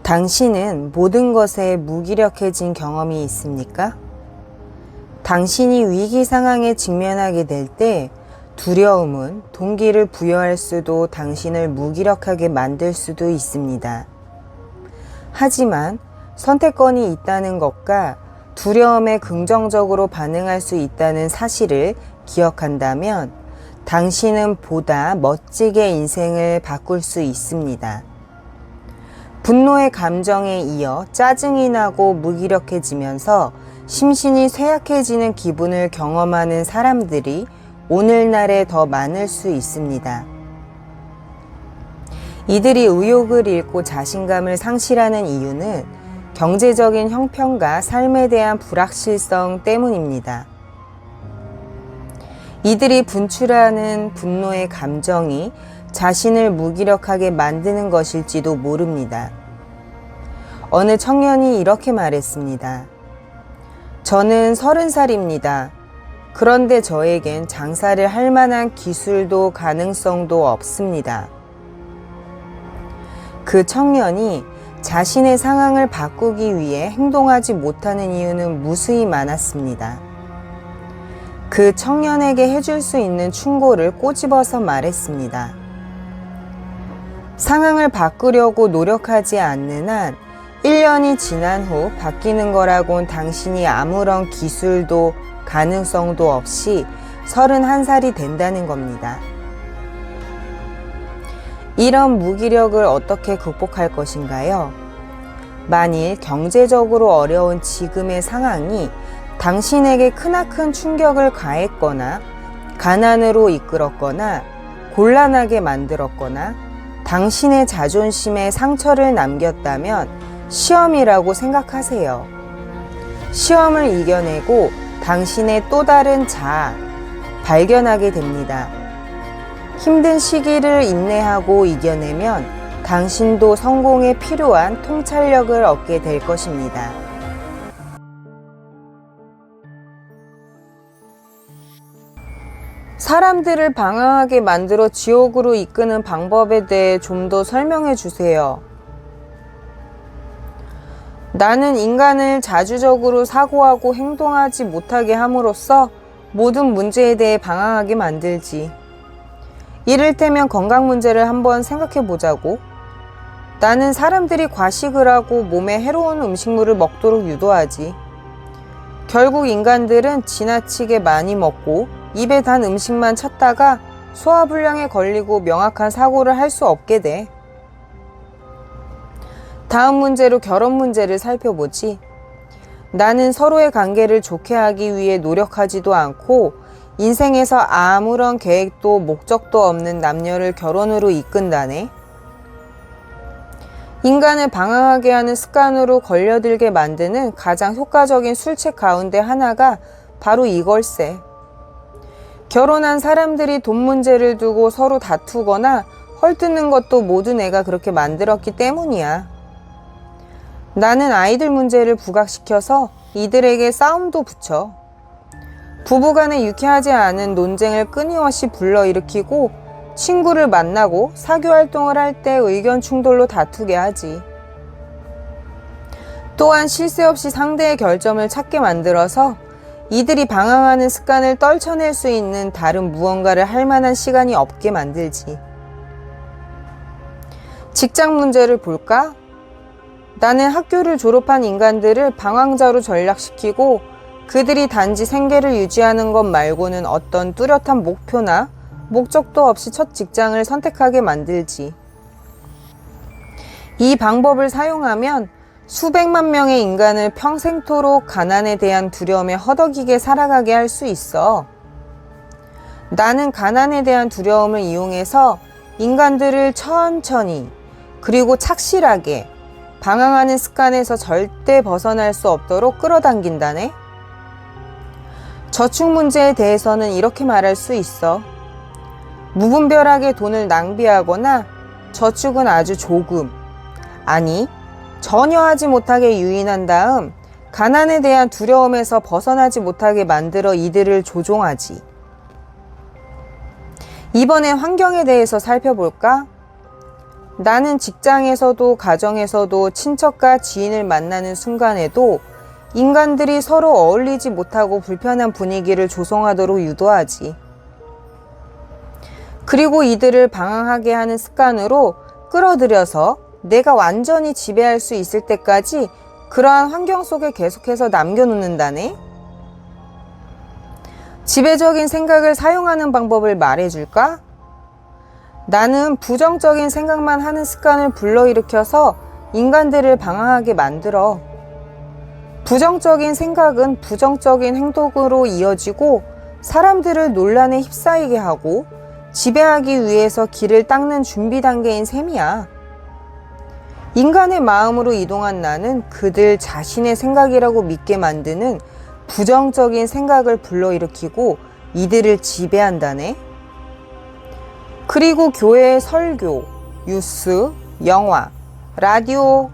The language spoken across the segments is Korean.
당신은 모든 것에 무기력해진 경험이 있습니까? 당신이 위기 상황에 직면하게 될 때 두려움은 동기를 부여할 수도 당신을 무기력하게 만들 수도 있습니다. 하지만 선택권이 있다는 것과 두려움에 긍정적으로 반응할 수 있다는 사실을 기억한다면 당신은 보다 멋지게 인생을 바꿀 수 있습니다. 분노의 감정에 이어 짜증이 나고 무기력해지면서 심신이 쇠약해지는 기분을 경험하는 사람들이 오늘날에 더 많을 수 있습니다. 이들이 의욕을 잃고 자신감을 상실하는 이유는 경제적인 형편과 삶에 대한 불확실성 때문입니다. 이들이 분출하는 분노의 감정이 자신을 무기력하게 만드는 것일지도 모릅니다. 어느 청년이 이렇게 말했습니다. 저는 30살입니다. 그런데 저에겐 장사를 할 만한 기술도 가능성도 없습니다. 그 청년이 자신의 상황을 바꾸기 위해 행동하지 못하는 이유는 무수히 많았습니다. 그 청년에게 해줄 수 있는 충고를 꼬집어서 말했습니다. 상황을 바꾸려고 노력하지 않는 한 1년이 지난 후 바뀌는 거라곤 당신이 아무런 기술도 가능성도 없이 31살이 된다는 겁니다. 이런 무기력을 어떻게 극복할 것인가요? 만일 경제적으로 어려운 지금의 상황이 당신에게 크나큰 충격을 가했거나 가난으로 이끌었거나 곤란하게 만들었거나 당신의 자존심에 상처를 남겼다면 시험이라고 생각하세요. 시험을 이겨내고 당신의 또 다른 자아 발견하게 됩니다. 힘든 시기를 인내하고 이겨내면 당신도 성공에 필요한 통찰력을 얻게 될 것입니다. 사람들을 방황하게 만들어 지옥으로 이끄는 방법에 대해 좀 더 설명해 주세요. 나는 인간을 자주적으로 사고하고 행동하지 못하게 함으로써 모든 문제에 대해 방황하게 만들지. 이를테면 건강 문제를 한번 생각해 보자고. 나는 사람들이 과식을 하고 몸에 해로운 음식물을 먹도록 유도하지. 결국 인간들은 지나치게 많이 먹고 입에 단 음식만 찾다가 소화불량에 걸리고 명확한 사고를 할 수 없게 돼. 다음 문제로 결혼 문제를 살펴보지. 나는 서로의 관계를 좋게 하기 위해 노력하지도 않고 인생에서 아무런 계획도 목적도 없는 남녀를 결혼으로 이끈다네. 인간을 방황하게 하는 습관으로 걸려들게 만드는 가장 효과적인 술책 가운데 하나가 바로 이걸세. 결혼한 사람들이 돈 문제를 두고 서로 다투거나 헐뜯는 것도 모두 내가 그렇게 만들었기 때문이야. 나는 아이들 문제를 부각시켜서 이들에게 싸움도 붙여. 부부간에 유쾌하지 않은 논쟁을 끊임없이 불러일으키고 친구를 만나고 사교활동을 할 때 의견 충돌로 다투게 하지. 또한 쉴 새 없이 상대의 결점을 찾게 만들어서 이들이 방황하는 습관을 떨쳐낼 수 있는 다른 무언가를 할 만한 시간이 없게 만들지. 직장 문제를 볼까? 나는 학교를 졸업한 인간들을 방황자로 전락시키고 그들이 단지 생계를 유지하는 것 말고는 어떤 뚜렷한 목표나 목적도 없이 첫 직장을 선택하게 만들지. 이 방법을 사용하면 수백만 명의 인간을 평생토록 가난에 대한 두려움에 허덕이게 살아가게 할 수 있어. 나는 가난에 대한 두려움을 이용해서 인간들을 천천히 그리고 착실하게 방황하는 습관에서 절대 벗어날 수 없도록 끌어당긴다네. 저축 문제에 대해서는 이렇게 말할 수 있어. 무분별하게 돈을 낭비하거나 저축은 아주 조금, 아니 전혀 하지 못하게 유인한 다음 가난에 대한 두려움에서 벗어나지 못하게 만들어 이들을 조종하지. 이번엔 환경에 대해서 살펴볼까? 나는 직장에서도 가정에서도 친척과 지인을 만나는 순간에도 인간들이 서로 어울리지 못하고 불편한 분위기를 조성하도록 유도하지. 그리고 이들을 방황하게 하는 습관으로 끌어들여서 내가 완전히 지배할 수 있을 때까지 그러한 환경 속에 계속해서 남겨놓는다네. 지배적인 생각을 사용하는 방법을 말해줄까? 나는 부정적인 생각만 하는 습관을 불러일으켜서 인간들을 방황하게 만들어. 부정적인 생각은 부정적인 행동으로 이어지고 사람들을 논란에 휩싸이게 하고 지배하기 위해서 길을 닦는 준비 단계인 셈이야. 인간의 마음으로 이동한 나는 그들 자신의 생각이라고 믿게 만드는 부정적인 생각을 불러일으키고 이들을 지배한다네. 그리고 교회의 설교, 뉴스, 영화, 라디오,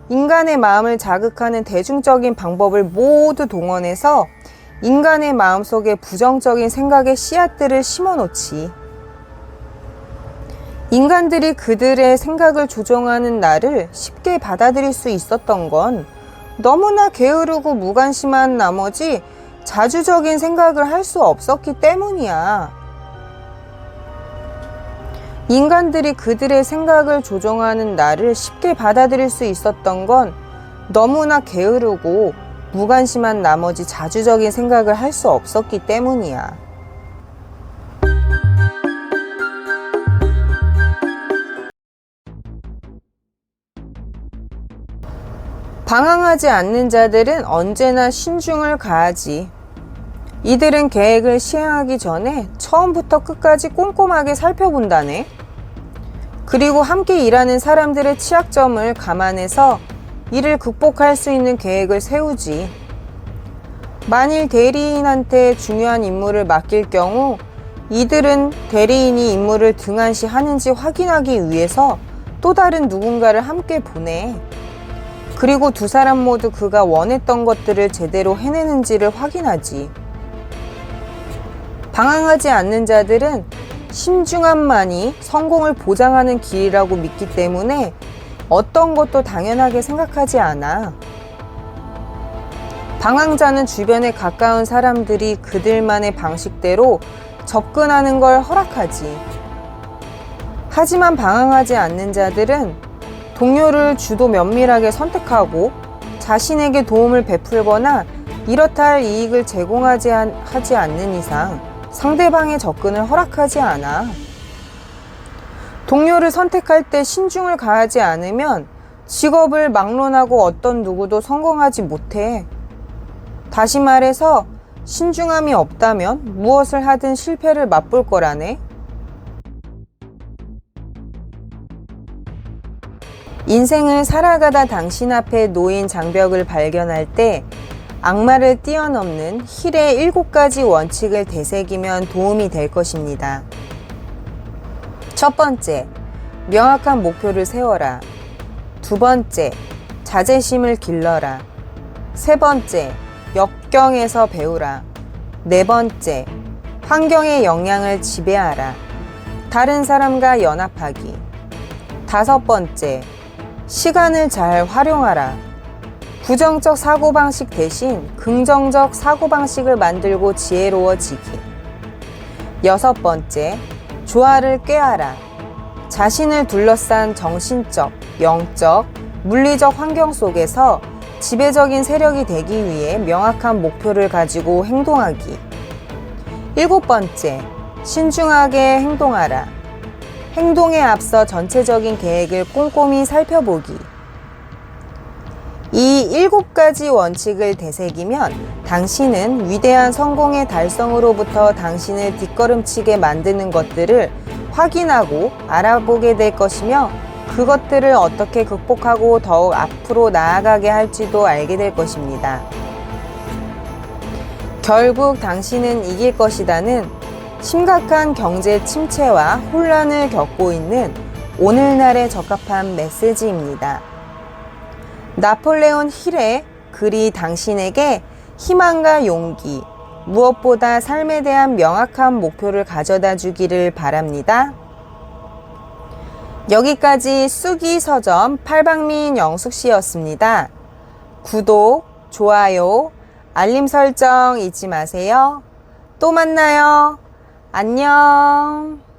인간의 마음을 자극하는 대중적인 방법을 모두 동원해서 인간의 마음속에 부정적인 생각의 씨앗들을 심어놓지. 인간들이 그들의 생각을 조종하는 나를 쉽게 받아들일 수 있었던 건 너무나 게으르고 무관심한 나머지 자주적인 생각을 할 수 없었기 때문이야. 인간들이 그들의 생각을 조종하는 나를 쉽게 받아들일 수 있었던 건 너무나 게으르고 무관심한 나머지 자주적인 생각을 할 수 없었기 때문이야. 방황하지 않는 자들은 언제나 신중을 가하지. 이들은 계획을 시행하기 전에 처음부터 끝까지 꼼꼼하게 살펴본다네. 그리고 함께 일하는 사람들의 취약점을 감안해서 이를 극복할 수 있는 계획을 세우지. 만일 대리인한테 중요한 임무를 맡길 경우 이들은 대리인이 임무를 등한시하는지 확인하기 위해서 또 다른 누군가를 함께 보내. 그리고 두 사람 모두 그가 원했던 것들을 제대로 해내는지를 확인하지. 방황하지 않는 자들은 신중함만이 성공을 보장하는 길이라고 믿기 때문에 어떤 것도 당연하게 생각하지 않아. 방황자는 주변에 가까운 사람들이 그들만의 방식대로 접근하는 걸 허락하지. 하지만 방황하지 않는 자들은 동료를 주도 면밀하게 선택하고 자신에게 도움을 베풀거나 이렇다 할 이익을 제공하지 않는 이상 상대방의 접근을 허락하지 않아. 동료를 선택할 때 신중을 가하지 않으면 직업을 막론하고 어떤 누구도 성공하지 못해. 다시 말해서 신중함이 없다면 무엇을 하든 실패를 맛볼 거라네. 인생을 살아가다 당신 앞에 놓인 장벽을 발견할 때 악마를 뛰어넘는 힐의 7가지 원칙을 되새기면 도움이 될 것입니다. 첫 번째, 명확한 목표를 세워라. 두 번째, 자제심을 길러라. 세 번째, 역경에서 배우라. 네 번째, 환경의 영향을 지배하라. 다른 사람과 연합하기. 다섯 번째, 시간을 잘 활용하라. 부정적 사고방식 대신 긍정적 사고방식을 만들고 지혜로워지기. 여섯 번째, 조화를 꾀하라. 자신을 둘러싼 정신적, 영적, 물리적 환경 속에서 지배적인 세력이 되기 위해 명확한 목표를 가지고 행동하기. 일곱 번째, 신중하게 행동하라. 행동에 앞서 전체적인 계획을 꼼꼼히 살펴보기. 이 7가지 원칙을 되새기면 당신은 위대한 성공의 달성으로부터 당신을 뒷걸음치게 만드는 것들을 확인하고 알아보게 될 것이며 그것들을 어떻게 극복하고 더욱 앞으로 나아가게 할지도 알게 될 것입니다. 결국 당신은 이길 것이다는 심각한 경제 침체와 혼란을 겪고 있는 오늘날에 적합한 메시지입니다. 나폴레온 힐의 글이 당신에게 희망과 용기, 무엇보다 삶에 대한 명확한 목표를 가져다 주기를 바랍니다. 여기까지 쑥이 서점 팔방미인 영숙씨였습니다. 구독, 좋아요, 알림 설정 잊지 마세요. 또 만나요. 안녕.